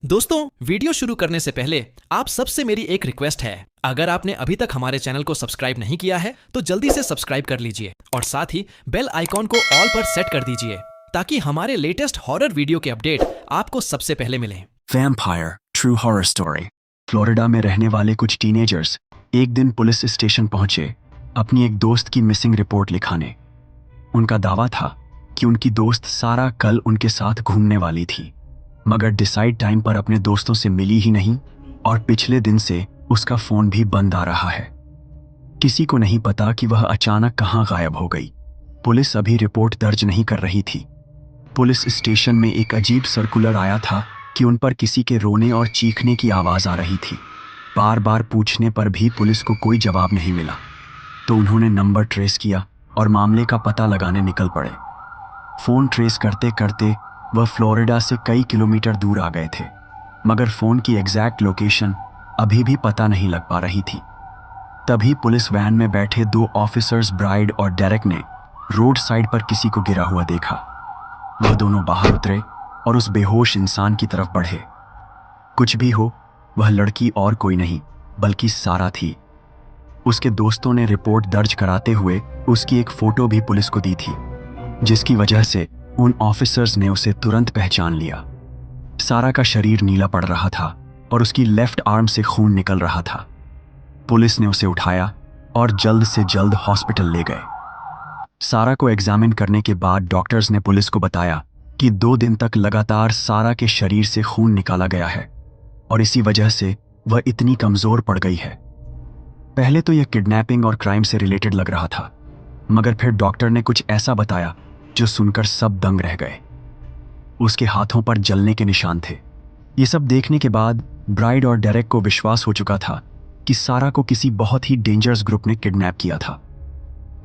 दोस्तों, वीडियो शुरू करने से पहले आप सबसे मेरी एक रिक्वेस्ट है। अगर आपने अभी तक हमारे चैनल को सब्सक्राइब नहीं किया है तो जल्दी से सब्सक्राइब कर लीजिए और साथ ही बेल आइकॉन को ऑल पर सेट कर दीजिए ताकि हमारे लेटेस्ट हॉरर वीडियो के अपडेट आपको सबसे पहले मिलें। Vampire true horror story. Florida में रहने वाले कुछ टीनेजर्स एक दिन पुलिस स्टेशन पहुंचे अपनी एक दोस्त की मिसिंग रिपोर्ट लिखाने। उनका दावा था कि उनकी दोस्त सारा कल उनके साथ घूमने वाली थी, मगर डिसाइड टाइम पर अपने दोस्तों से मिली ही नहीं और पिछले दिन से उसका फोन भी बंद आ रहा है। किसी को नहीं पता कि वह अचानक कहां गायब हो गई। पुलिस अभी रिपोर्ट दर्ज नहीं कर रही थी। पुलिस स्टेशन में एक अजीब सर्कुलर आया था कि उन पर किसी के रोने और चीखने की आवाज आ रही थी। बार बार पूछने पर भी पुलिस को कोई जवाब नहीं मिला, तो उन्होंने नंबर ट्रेस किया और मामले का पता लगाने निकल पड़े। फोन ट्रेस करते करते वह फ्लोरिडा से कई किलोमीटर दूर आ गए थे, मगर फोन की एग्जैक्ट लोकेशन अभी भी पता नहीं लग पा रही थी। तभी पुलिस वैन में बैठे दो ऑफिसर्स ब्राइड और डेरेक ने रोड साइड पर किसी को गिरा हुआ देखा। वह दोनों बाहर उतरे और उस बेहोश इंसान की तरफ बढ़े। कुछ भी हो, वह लड़की और कोई नहीं बल्कि सारा थी। उसके दोस्तों ने रिपोर्ट दर्ज कराते हुए उसकी एक फोटो भी पुलिस को दी थी, जिसकी वजह से उन ऑफिसर्स ने उसे तुरंत पहचान लिया। सारा का शरीर नीला पड़ रहा था और उसकी लेफ्ट आर्म से खून निकल रहा था। पुलिस ने उसे उठाया और जल्द से जल्द हॉस्पिटल ले गए। सारा को एग्जामिन करने के बाद डॉक्टर्स ने पुलिस को बताया कि 2 दिन तक लगातार सारा के शरीर से खून निकाला गया है और इसी वजह से वह इतनी कमजोर पड़ गई है। पहले तो यह किडनैपिंग और क्राइम से रिलेटेड लग रहा था, मगर फिर डॉक्टर ने कुछ ऐसा बताया जो सुनकर सब दंग रह गए। उसके हाथों पर जलने के निशान थे। ये सब देखने के बाद ब्राइड और डेरेक को विश्वास हो चुका था कि सारा को किसी बहुत ही डेंजरस ग्रुप ने किडनैप किया था।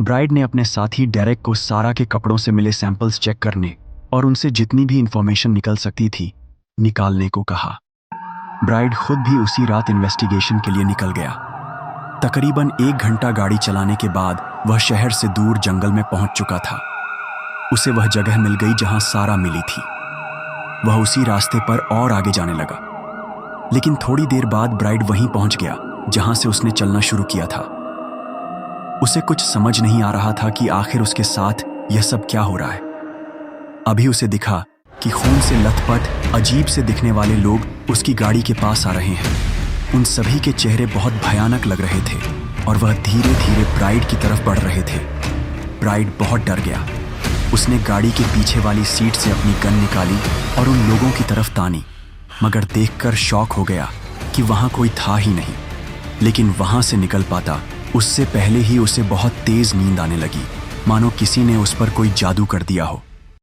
ब्राइड ने अपने साथी डेरेक को सारा के कपड़ों से मिले सैंपल्स चेक करने और उनसे जितनी भी इंफॉर्मेशन निकल सकती थी निकालने को कहा। ब्राइड खुद भी उसी रात इन्वेस्टिगेशन के लिए निकल गया। तकरीबन 1 घंटा गाड़ी चलाने के बाद वह शहर से दूर जंगल में पहुंच चुका था। उसे वह जगह मिल गई जहां सारा मिली थी। वह उसी रास्ते पर और आगे जाने लगा, लेकिन थोड़ी देर बाद ब्राइड वहीं पहुंच गया जहां से उसने चलना शुरू किया था। उसे कुछ समझ नहीं आ रहा था कि आखिर उसके साथ यह सब क्या हो रहा है। अभी उसे दिखा कि खून से लथपथ अजीब से दिखने वाले लोग उसकी गाड़ी के पास आ रहे हैं। उन सभी के चेहरे बहुत भयानक लग रहे थे और वह धीरे धीरे ब्राइड की तरफ बढ़ रहे थे। ब्राइड बहुत डर गया। उसने गाड़ी के पीछे वाली सीट से अपनी गन निकाली और उन लोगों की तरफ तानी, मगर देखकर शॉक हो गया कि वहां कोई था ही नहीं। लेकिन वहां से निकल पाता उससे पहले ही उसे बहुत तेज नींद आने लगी, मानो किसी ने उस पर कोई जादू कर दिया हो।